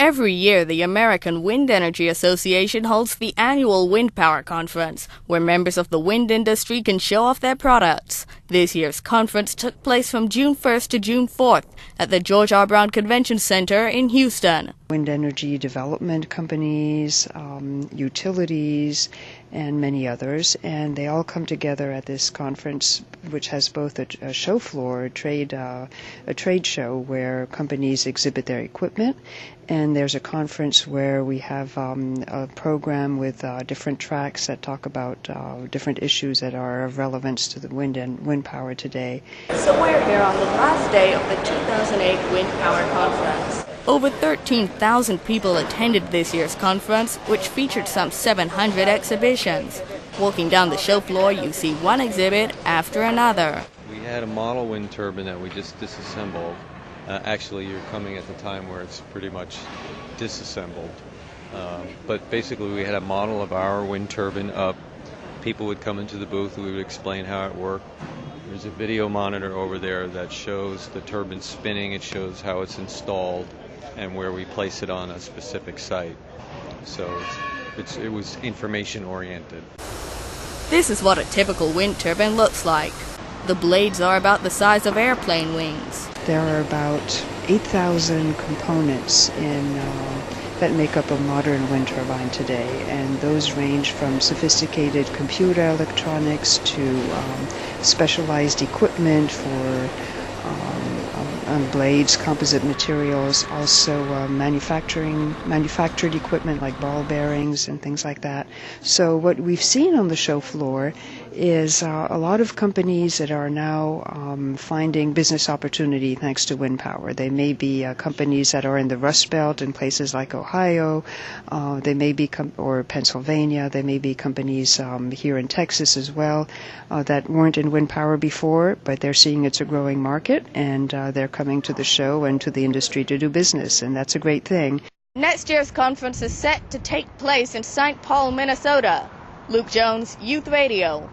Every year, the American Wind Energy Association holds the annual Windpower Conference, where members of the wind industry can show off their products. This year's conference took place from June 1st to June 4th at the George R. Brown Convention Center in Houston. Wind energy development companies, utilities, and many others, and they all come together at this conference, which has both a show floor, a trade show where companies exhibit their equipment, and there's a conference where we have a program with different tracks that talk about different issues that are of relevance to the wind power today. So we're here on the last day of the 2008 Wind Power Conference. Over 13,000 people attended this year's conference, which featured some 700 exhibitions. Walking down the show floor, you see one exhibit after another. We had a model wind turbine that we just disassembled. Actually, you're coming at the time where it's pretty much disassembled. But basically, we had a model of our wind turbine up. People would come into the booth, we would explain how it worked. There's a video monitor over there that shows the turbine spinning. It shows how it's installed and where we place it on a specific site. So it was information oriented. This is what a typical wind turbine looks like. The blades are about the size of airplane wings. There are about 8,000 components that make up a modern wind turbine today, and those range from sophisticated computer electronics to specialized equipment for blades, composite materials, also manufactured equipment like ball bearings and things like that. So what we've seen on the show floor is a lot of companies that are now finding business opportunity thanks to wind power. They may be companies that are in the Rust Belt in places like Ohio, they may be or Pennsylvania. They may be companies here in Texas as well that weren't in wind power before, but they're seeing it's a growing market, and they're coming to the show and to the industry to do business, and that's a great thing. Next year's conference is set to take place in St. Paul, Minnesota. Luke Jones, Youth Radio.